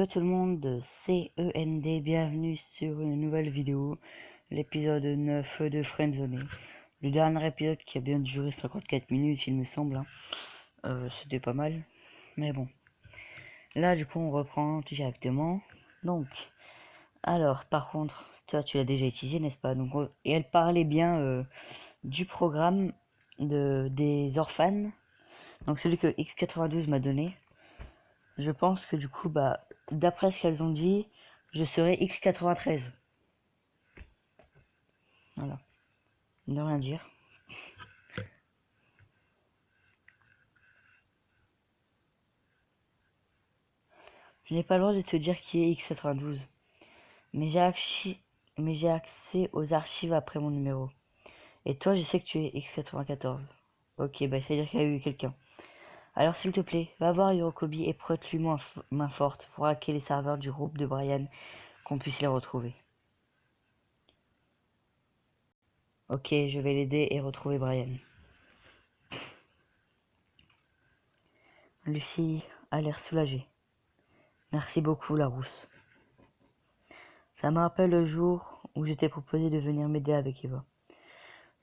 tout le monde, c'est END, bienvenue sur une nouvelle vidéo, l'épisode 9 de Friendzone. Le dernier épisode qui a bien duré 54 minutes il me semble, c'était pas mal, mais bon. Là du coup on reprend directement, donc, alors par contre, toi tu l'as déjà utilisé n'est-ce pas? Donc, et elle parlait bien du programme des orphanes, donc celui que X92 m'a donné. Je pense que du coup, d'après ce qu'elles ont dit, je serai X93. Voilà. Ne rien dire. Je n'ai pas le droit de te dire qui est X92. Mais j'ai accès aux archives après mon numéro. Et toi, je sais que tu es X94. Ok, c'est-à-dire qu'il y a eu quelqu'un. Alors s'il te plaît, va voir Yorokobi et prête-lui main forte pour hacker les serveurs du groupe de Brian, qu'on puisse les retrouver. Ok, je vais l'aider et retrouver Brian. Lucie a l'air soulagée. Merci beaucoup, Larousse. Ça me rappelle le jour où je t'ai proposé de venir m'aider avec Eva.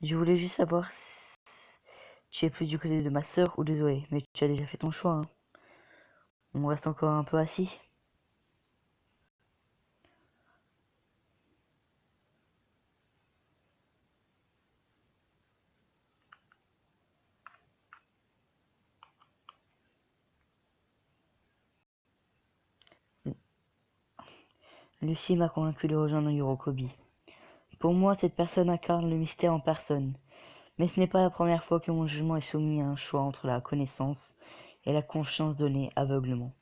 Je voulais juste savoir si tu es plus du côté de ma sœur ou de Zoé, mais tu as déjà fait ton choix, hein. On reste encore un peu assis. Lucie m'a convaincu de rejoindre Yorokobi. Pour moi, cette personne incarne le mystère en personne. Mais ce n'est pas la première fois que mon jugement est soumis à un choix entre la connaissance et la confiance donnée aveuglement.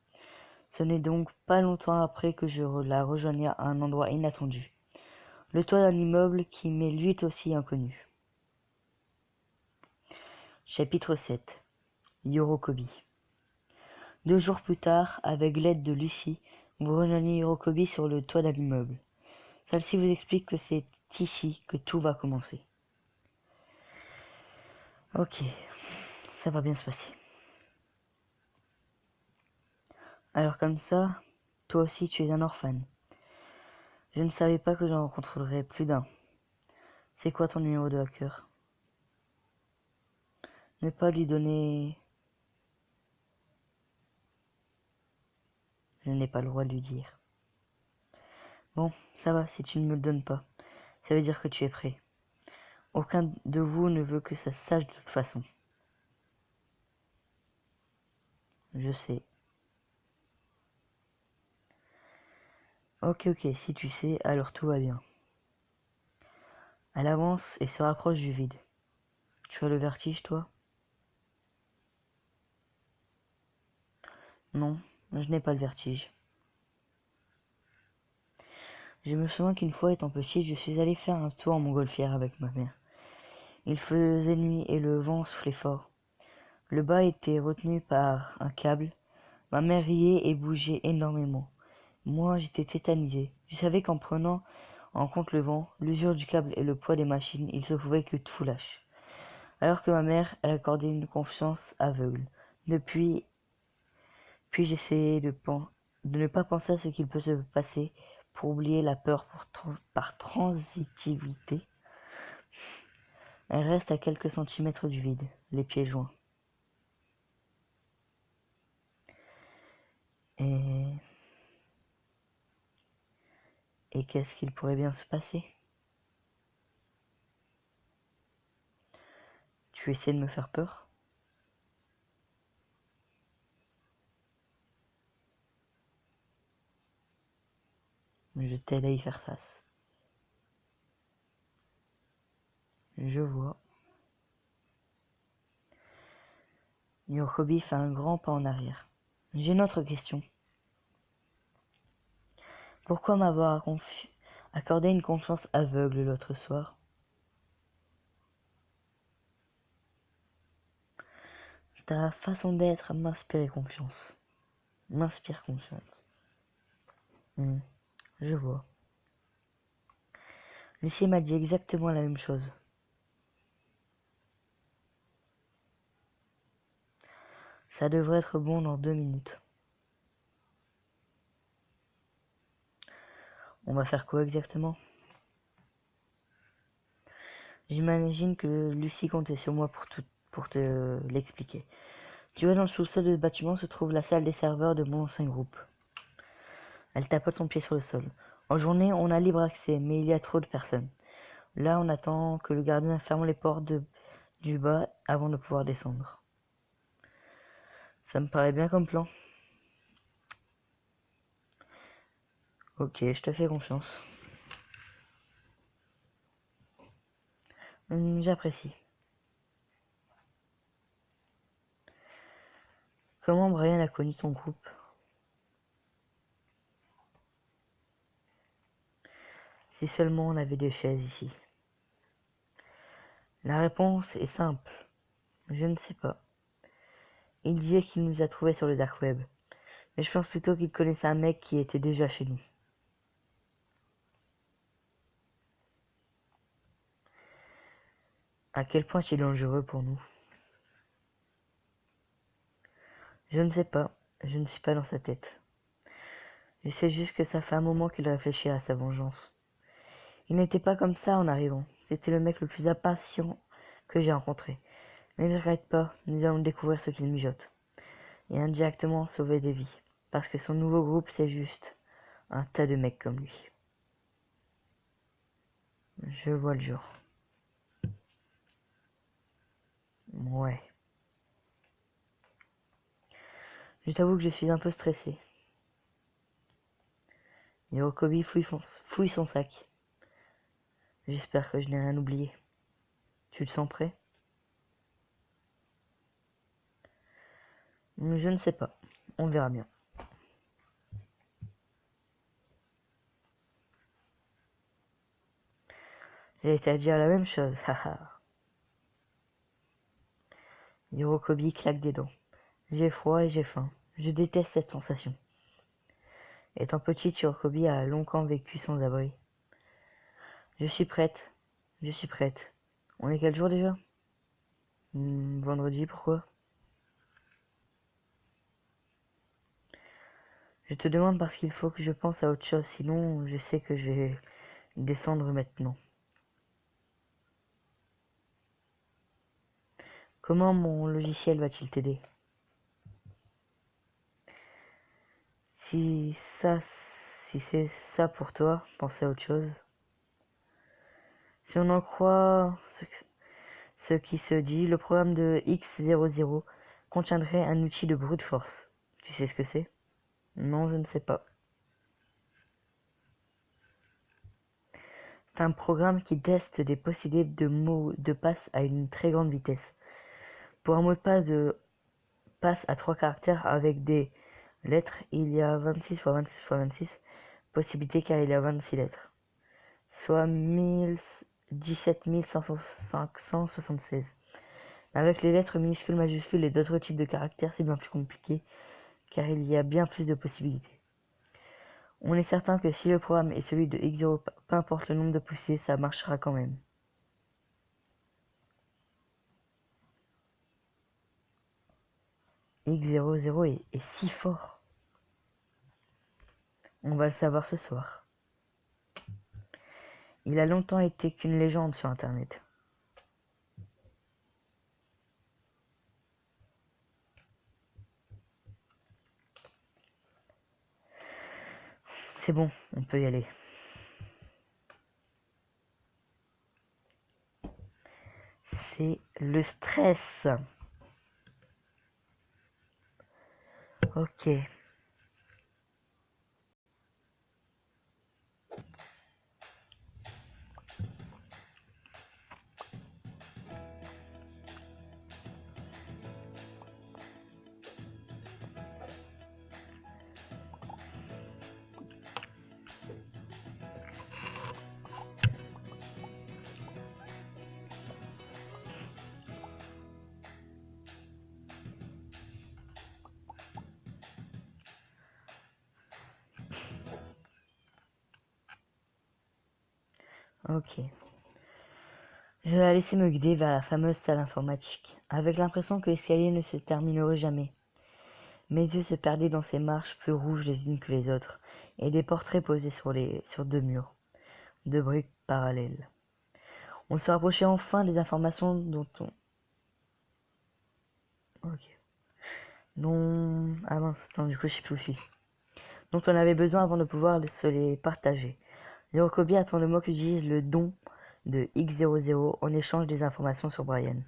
Ce n'est donc pas longtemps après que je la rejoignais à un endroit inattendu. Le toit d'un immeuble qui m'est lui aussi inconnu. Chapitre 7. Yorokobi. 2 jours plus tard, avec l'aide de Lucie, vous rejoignez Yorokobi sur le toit d'un immeuble. Celle-ci vous explique que c'est ici que tout va commencer. Ok, ça va bien se passer. Alors comme ça, toi aussi tu es un orphane. Je ne savais pas que j'en rencontrerais plus d'un. C'est quoi ton numéro de hacker? Ne pas lui donner... Je n'ai pas le droit de lui dire. Bon, ça va si tu ne me le donnes pas. Ça veut dire que tu es prêt. Aucun de vous ne veut que ça se sache de toute façon. Je sais. Ok, si tu sais, alors tout va bien. Elle avance et se rapproche du vide. Tu as le vertige, toi? Non, je n'ai pas le vertige. Je me souviens qu'une fois étant petite, je suis allé faire un tour en montgolfière avec ma mère. Il faisait nuit et le vent soufflait fort. Le bas était retenu par un câble. Ma mère riait et bougeait énormément. Moi, j'étais tétanisé. Je savais qu'en prenant en compte le vent, l'usure du câble et le poids des machines, il se pouvait que tout lâche. Alors que ma mère, elle accordait une confiance aveugle. Puis j'essayais de ne pas penser à ce qu'il peut se passer pour oublier la peur par transitivité. Elle reste à quelques centimètres du vide, les pieds joints. Et qu'est-ce qu'il pourrait bien se passer? Tu essaies de me faire peur? Je t'aide à y faire face. Je vois. Yorokobi fait un grand pas en arrière. J'ai une autre question. Pourquoi m'avoir accordé une confiance aveugle l'autre soir? Ta façon d'être m'inspire confiance. M'inspire confiance. Je vois. Lucie m'a dit exactement la même chose. Ça devrait être bon dans 2 minutes. On va faire quoi exactement? J'imagine que Lucie comptait sur moi pour te l'expliquer. Tu vois, dans le sous-sol de ce bâtiment se trouve la salle des serveurs de mon ancien groupe. Elle tapote son pied sur le sol. En journée, on a libre accès, mais il y a trop de personnes. Là, on attend que le gardien ferme les portes du bas avant de pouvoir descendre. Ça me paraît bien comme plan. Ok, je te fais confiance. J'apprécie. Comment Brian a connu ton groupe? Si seulement on avait des chaises ici. La réponse est simple. Je ne sais pas. Il disait qu'il nous a trouvés sur le dark web. Mais je pense plutôt qu'il connaissait un mec qui était déjà chez nous. À quel point est-il dangereux pour nous? Je ne sais pas. Je ne suis pas dans sa tête. Je sais juste que ça fait un moment qu'il réfléchit à sa vengeance. Il n'était pas comme ça en arrivant. C'était le mec le plus impatient que j'ai rencontré. Mais ne t'inquiète pas, nous allons découvrir ce qu'il mijote. Et indirectement sauver des vies. Parce que son nouveau groupe, c'est juste un tas de mecs comme lui. Je vois le jour. Ouais. Je t'avoue que je suis un peu stressé. Hirokobi fouille son sac. J'espère que je n'ai rien oublié. Tu le sens prêt? Je ne sais pas. On verra bien. J'ai été à dire la même chose, haha. Hirokobi claque des dents. J'ai froid et j'ai faim. Je déteste cette sensation. Étant petite, Hirokobi a longtemps vécu sans abri. Je suis prête. Je suis prête. On est quel jour déjà? Vendredi, pourquoi? Je te demande parce qu'il faut que je pense à autre chose, sinon je sais que je vais descendre maintenant. Comment mon logiciel va-t-il t'aider? Si c'est ça pour toi, pense à autre chose. Si on en croit ce qui se dit, le programme de X00 contiendrait un outil de brute force. Tu sais ce que c'est? Non, je ne sais pas. C'est un programme qui teste des possibilités de mots de passe à une très grande vitesse. Pour un mot de passe à 3 caractères avec des lettres, il y a 26 x 26 x 26 possibilités car il y a 26 lettres, soit 17 576. Avec les lettres minuscules, majuscules et d'autres types de caractères, c'est bien plus compliqué car il y a bien plus de possibilités. On est certain que si le programme est celui de X0, peu importe le nombre de poussées, ça marchera quand même. X00 est si fort. On va le savoir ce soir. Il a longtemps été qu'une légende sur Internet. C'est bon, on peut y aller. C'est le stress. Ok. Ok. Je vais la laisser me guider vers la fameuse salle informatique, avec l'impression que l'escalier ne se terminerait jamais. Mes yeux se perdaient dans ces marches plus rouges les unes que les autres, et des portraits posés sur 2 murs, 2 briques parallèles. On se rapprochait enfin des informations ah mince, attends, du coup je sais plus où je suis. Dont on avait besoin avant de pouvoir se les partager. Yorkobi attend le mot que j'utilise le don de X00 en échange des informations sur Brian.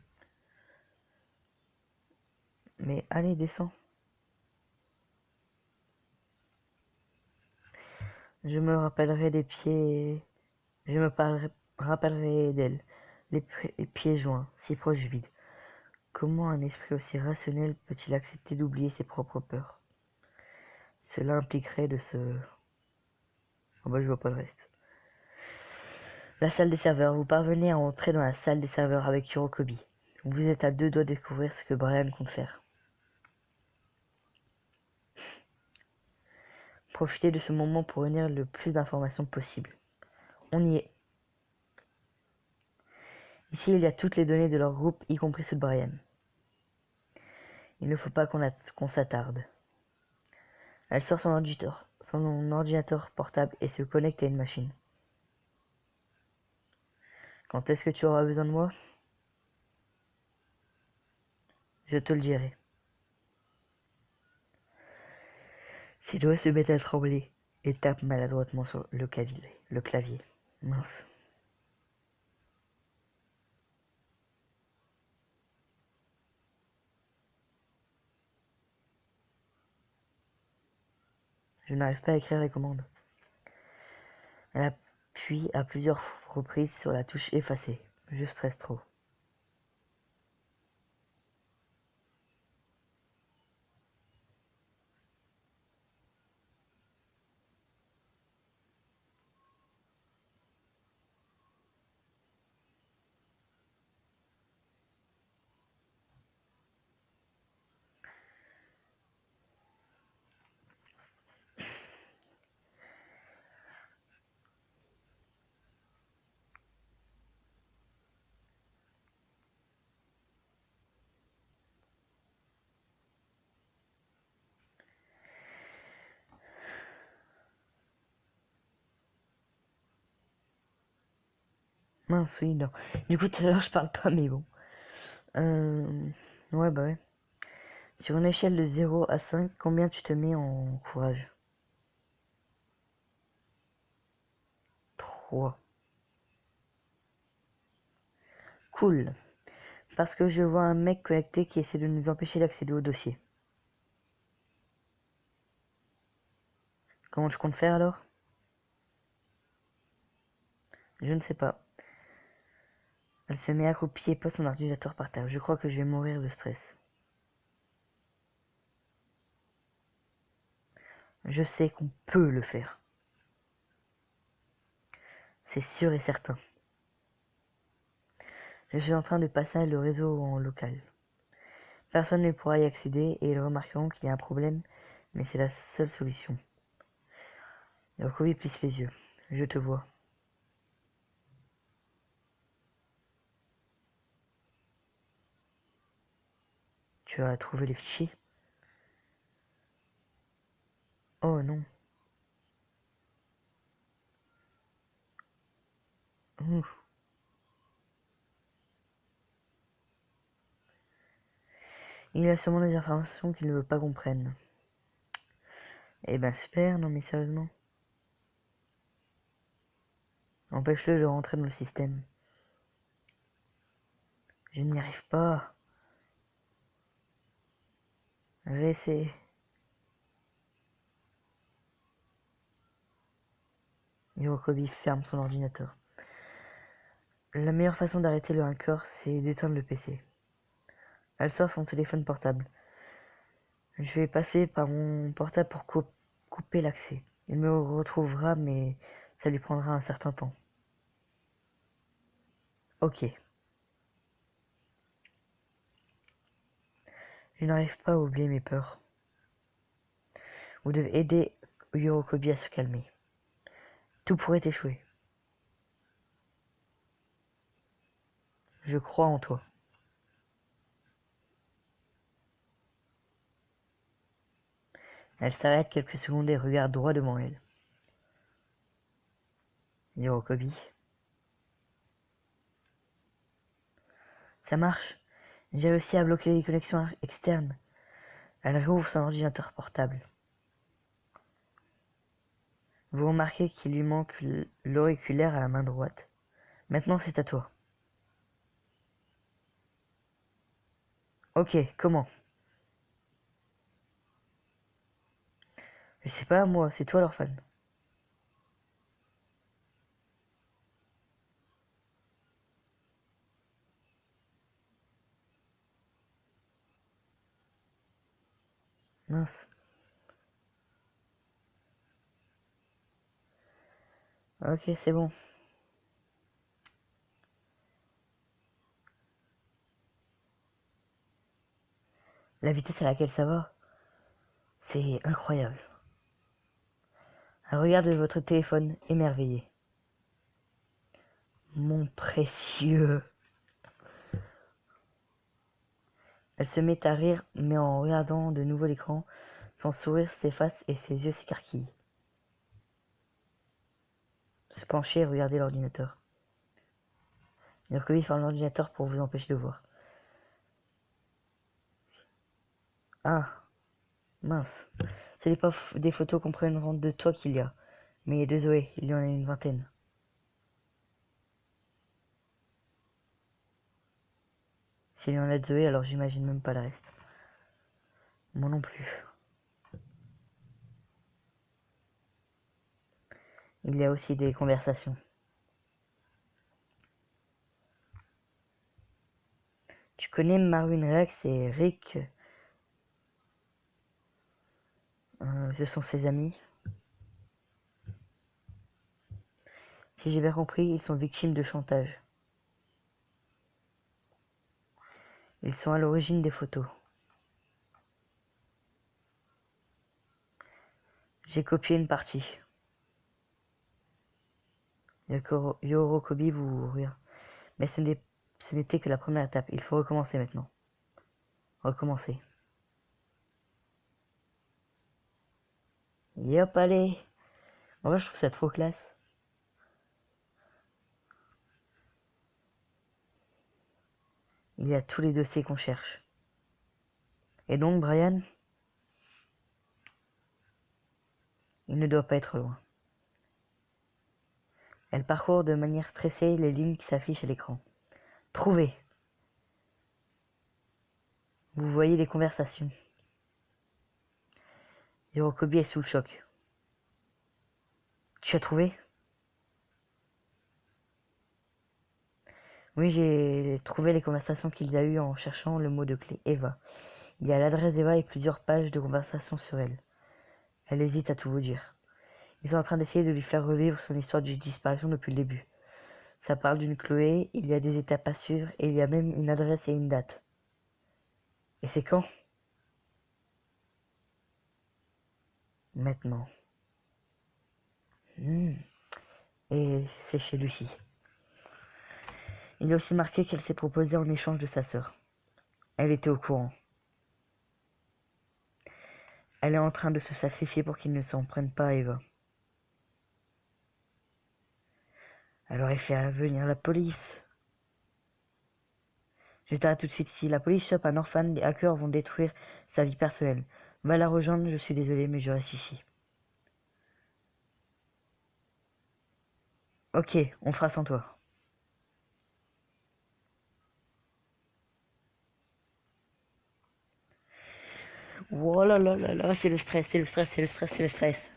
Mais allez, descends. Je me rappellerai des pieds... Je me rappellerai d'elle. Les pieds joints, si proches du vide. Comment un esprit aussi rationnel peut-il accepter d'oublier ses propres peurs? Cela impliquerait de se... Oh bah je vois pas le reste. La salle des serveurs. Vous parvenez à entrer dans la salle des serveurs avec Yorkobi. Vous êtes à 2 doigts de découvrir ce que Brian compte faire. Profitez de ce moment pour réunir le plus d'informations possible. On y est. Ici, il y a toutes les données de leur groupe, y compris ceux de Brian. Il ne faut pas qu'on s'attarde. Elle sort son ordinateur portable et se connecte à une machine. Quand est-ce que tu auras besoin de moi? Je te le dirai. Ses doigts se mettent à trembler et tape maladroitement sur le clavier. Mince. Je n'arrive pas à écrire les commandes. Elle appuie à plusieurs reprises sur la touche effacer. Je stresse trop. Mince, oui, non. Du coup, tout à l'heure, je parle pas, mais bon. Ouais, bah ouais. Sur une échelle de 0 à 5, combien tu te mets en courage? 3. Cool. Parce que je vois un mec connecté qui essaie de nous empêcher d'accéder au dossier. Comment je compte faire alors? Je ne sais pas. Elle se met accroupie et pose son ordinateur par terre. Je crois que je vais mourir de stress. Je sais qu'on peut le faire. C'est sûr et certain. Je suis en train de passer le réseau en local. Personne ne pourra y accéder et ils remarqueront qu'il y a un problème, mais c'est la seule solution. Yorkobi plisse les yeux. Je te vois. Tu as trouvé les fichiers? Oh non. Ouf. Il y a sûrement des informations qu'il ne veut pas qu'on prenne. Eh ben super, non mais sérieusement. Empêche-le de rentrer dans le système. Je n'y arrive pas. Je vais essayer. Yorkobi ferme son ordinateur. La meilleure façon d'arrêter le hacker, c'est d'éteindre le PC. Elle sort son téléphone portable. Je vais passer par mon portable pour couper l'accès. Il me retrouvera, mais ça lui prendra un certain temps. Ok. Je n'arrive pas à oublier mes peurs. Vous devez aider Yorkobi à se calmer. Tout pourrait échouer. Je crois en toi. Elle s'arrête quelques secondes et regarde droit devant elle. Hirokobi. Ça marche. J'ai réussi à bloquer les connexions externes. Elle rouvre son ordinateur portable. Vous remarquez qu'il lui manque l'auriculaire à la main droite. Maintenant, c'est à toi. Ok, comment? Je sais pas, moi, c'est toi leur fan. Mince. Ok, c'est bon. La vitesse à laquelle ça va, c'est incroyable. Elle regarde votre téléphone, émerveillée. Mon précieux. Elle se met à rire, mais en regardant de nouveau l'écran, son sourire s'efface et ses yeux s'écarquillent. Se pencher et regarder l'ordinateur. Yurkovi ferme l'ordinateur pour vous empêcher de voir. Ah, mince. Ce n'est pas des photos qu'on prenne de toi qu'il y a, mais de Zoé, il y en a une vingtaine. S'il y en a de Zoé, alors j'imagine même pas le reste. Moi non plus. Il y a aussi des conversations. Tu connais Marvin Rex et Rick? Ce sont ses amis. Si j'ai bien compris, ils sont victimes de chantage. Ils sont à l'origine des photos. J'ai copié une partie. Yorokobi vous rire. Mais ce n'était que la première étape. Il faut recommencer maintenant. Recommencer. Yop, allez. En vrai, je trouve ça trop classe. Il y a tous les dossiers qu'on cherche. Et donc, Brian, il ne doit pas être loin. Elle parcourt de manière stressée les lignes qui s'affichent à l'écran. Trouver. Vous voyez les conversations. Yorokobi est sous le choc. Tu as trouvé? Oui, j'ai trouvé les conversations qu'il y a eues en cherchant le mot de clé Eva. Il y a l'adresse d'Eva et plusieurs pages de conversation sur elle. Elle hésite à tout vous dire. Ils sont en train d'essayer de lui faire revivre son histoire de disparition depuis le début. Ça parle d'une Chloé, il y a des étapes à suivre et il y a même une adresse et une date. Et c'est quand? Maintenant. Et c'est chez Lucie. Il est aussi marqué qu'elle s'est proposée en échange de sa sœur. Elle était au courant. Elle est en train de se sacrifier pour qu'il ne s'en prenne pas à Eva. Elle aurait fait venir la police. Je t'arrête tout de suite ici. La police chope un orphan, les hackers vont détruire sa vie personnelle. Va la rejoindre, je suis désolé, mais je reste ici. Ok, on fera sans toi. Oh là là là là, c'est le stress, c'est le stress, c'est le stress, c'est le stress.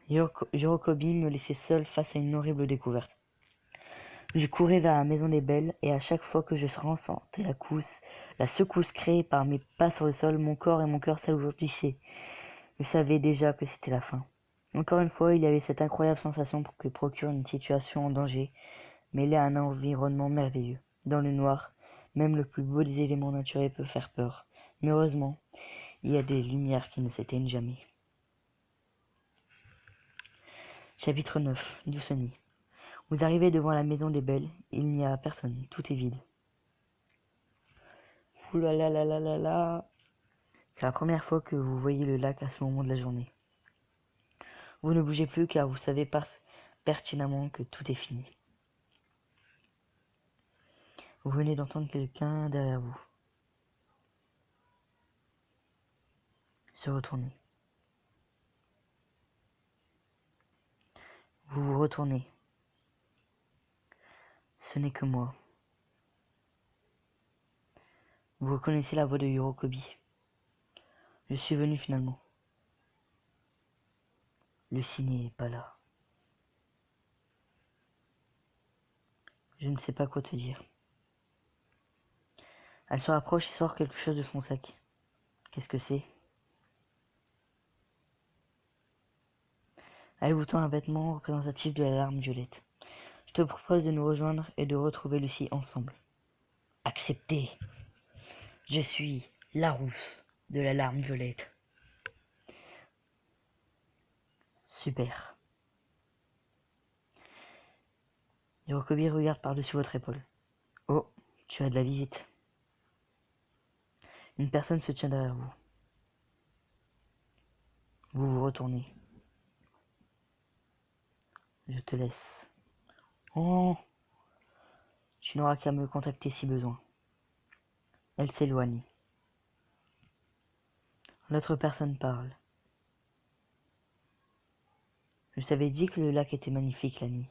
Yorokobi me laissait seul face à une horrible découverte. Je courais vers la maison des Belles, et à chaque fois que je ressentais la secousse créée par mes pas sur le sol, mon corps et mon cœur s'alourdissaient. Je savais déjà que c'était la fin. Encore une fois, il y avait cette incroyable sensation que procure une situation en danger, mêlée à un environnement merveilleux. Dans le noir, même le plus beau des éléments naturels peut faire peur. Mais heureusement, il y a des lumières qui ne s'éteignent jamais. Chapitre 9. Douce nuit. Vous arrivez devant la maison des Belles. Il n'y a personne. Tout est vide. Ouh là là là là là là. C'est la première fois que vous voyez le lac à ce moment de la journée. Vous ne bougez plus car vous savez pertinemment que tout est fini. Vous venez d'entendre quelqu'un derrière vous. Se retourner. Vous vous retournez. Ce n'est que moi. Vous reconnaissez la voix de Yorokobi. Je suis venu finalement. Lucie n'est pas là. Je ne sais pas quoi te dire. Elle se rapproche et sort quelque chose de son sac. Qu'est-ce que c'est? Elle vous tend un vêtement représentatif de la larme violette. Je te propose de nous rejoindre et de retrouver Lucie ensemble. Accepté. Je suis Larousse de la larme violette. Super. Yorokobi regarde par-dessus votre épaule. Oh, tu as de la visite. Une personne se tient derrière vous. Vous vous retournez. Je te laisse. Oh, tu n'auras qu'à me contacter si besoin. Elle s'éloigne. L'autre personne parle. Je t'avais dit que le lac était magnifique la nuit.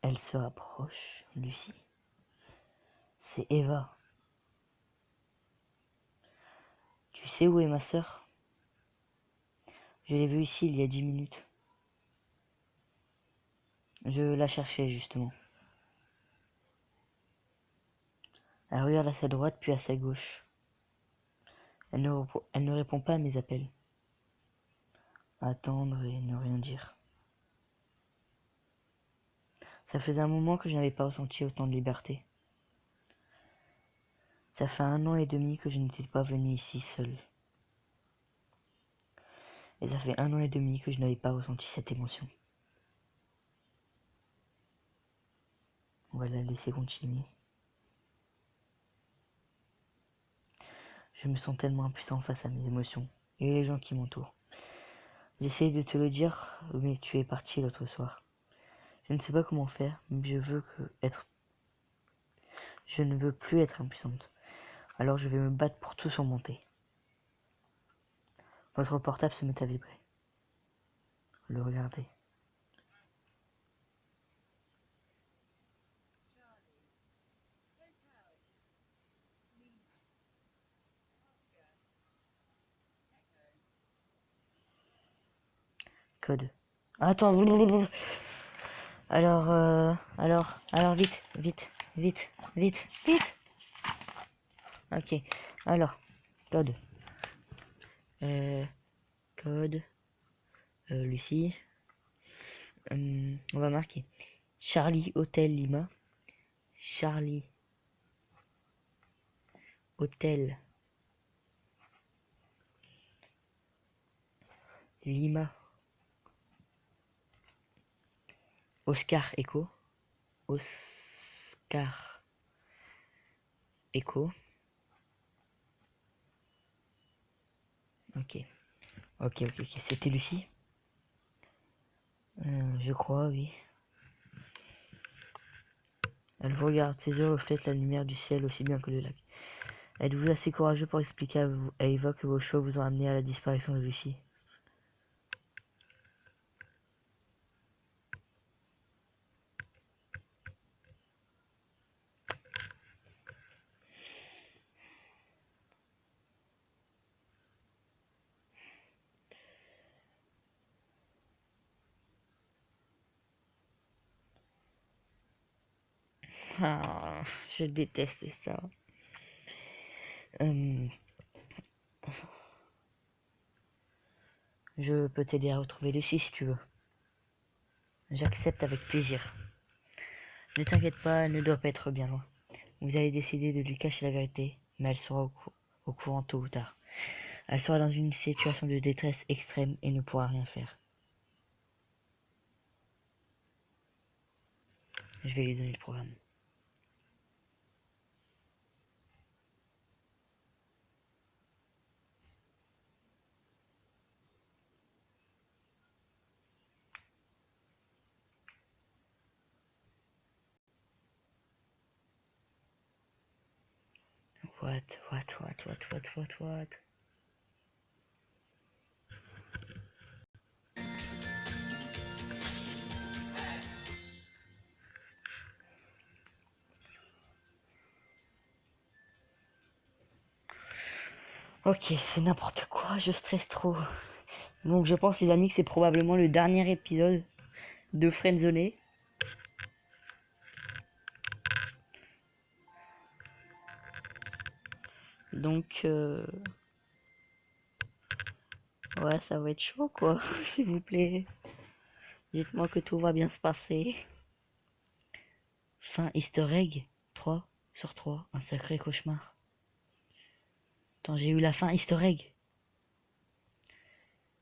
Elle se rapproche, Lucie. C'est Eva. Tu sais où est ma sœur? Je l'ai vue ici il y a 10 minutes. Je la cherchais justement. Elle regarde à sa droite puis à sa gauche. Elle ne répond pas à mes appels. Attendre et ne rien dire. Ça faisait un moment que je n'avais pas ressenti autant de liberté. Ça fait 1 an et demi que je n'étais pas venu ici seul. Et ça fait 1 an et demi que je n'avais pas ressenti cette émotion. On va la laisser continuer. Je me sens tellement impuissant face à mes émotions et les gens qui m'entourent. J'essaye de te le dire, mais tu es parti l'autre soir. Je ne sais pas comment faire, mais je ne veux plus être impuissante. Alors je vais me battre pour tout surmonter. Votre portable se met à vibrer. Le regardez. Code. Attends. Alors, vite, vite, vite, vite, vite. Ok. Alors, code. Code. Lucie. On va marquer Charlie Hôtel Lima. Charlie Hôtel Lima. Oscar Echo. Oscar Echo. Ok. Ok. C'était Lucie? Je crois, oui. Elle vous regarde, ses yeux reflètent la lumière du ciel aussi bien que le lac. Êtes-vous assez courageux pour expliquer à Eva que vos choix vous ont amené à la disparition de Lucie? Ah, je déteste ça. Je peux t'aider à retrouver Lucie si tu veux. J'accepte avec plaisir. Ne t'inquiète pas, elle ne doit pas être bien loin. Vous allez décider de lui cacher la vérité, mais elle sera au courant tôt ou tard. Elle sera dans une situation de détresse extrême et ne pourra rien faire. Je vais lui donner le programme. What? Ok, c'est n'importe quoi, je stresse trop. Donc je pense les amis que c'est probablement le dernier épisode de Friendzoné. Donc ouais, ça va être chaud quoi, s'il vous plaît. Dites-moi que tout va bien se passer. Fin easter egg 3/3, un sacré cauchemar. Attends, j'ai eu la fin easter egg.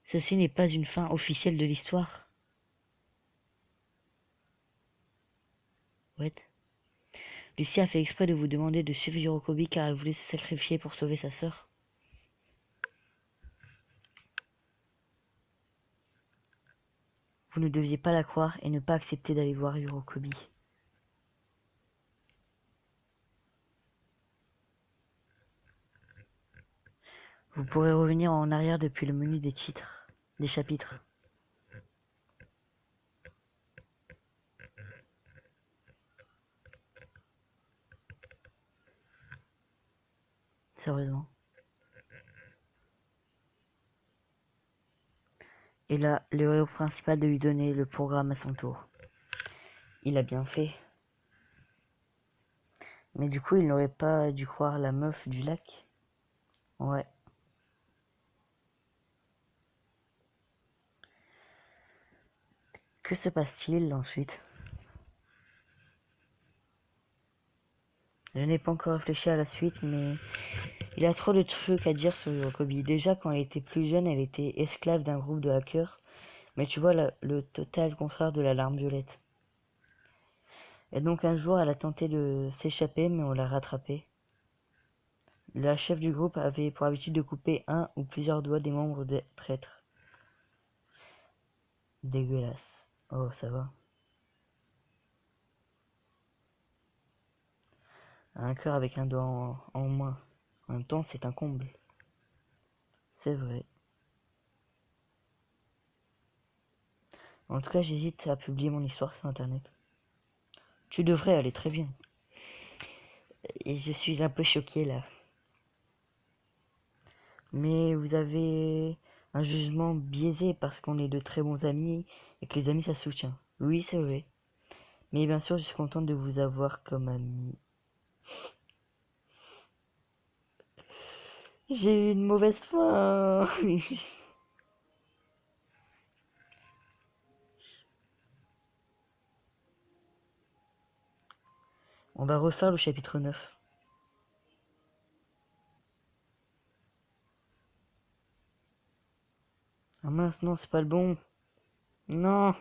Ceci n'est pas une fin officielle de l'histoire. What? Lucie a fait exprès de vous demander de suivre Yurokobi car elle voulait se sacrifier pour sauver sa sœur. Vous ne deviez pas la croire et ne pas accepter d'aller voir Yurokobi. Vous pourrez revenir en arrière depuis le menu des titres, des chapitres. Sérieusement. Et là, le héros principal de lui donner le programme à son tour. Il a bien fait. Mais du coup, il n'aurait pas dû croire la meuf du lac. Ouais. Que se passe-t-il ensuite? Je n'ai pas encore réfléchi à la suite, mais il a trop de trucs à dire sur Yurokobi. Déjà, quand elle était plus jeune, elle était esclave d'un groupe de hackers. Mais tu vois, le total contraire de la larme violette. Et donc un jour, elle a tenté de s'échapper, mais on l'a rattrapée. La chef du groupe avait pour habitude de couper un ou plusieurs doigts des membres des traîtres. Dégueulasse. Oh, ça va. Un cœur avec un doigt en moins. En même temps, c'est un comble. C'est vrai. En tout cas, j'hésite à publier mon histoire sur internet. Tu devrais aller très bien. Et je suis un peu choqué là. Mais vous avez un jugement biaisé parce qu'on est de très bons amis et que les amis ça soutient. Oui, c'est vrai. Mais bien sûr, je suis contente de vous avoir comme ami. J'ai eu une mauvaise fin. On va refaire le chapitre 9. Ah mince, non, c'est pas le bon. Non.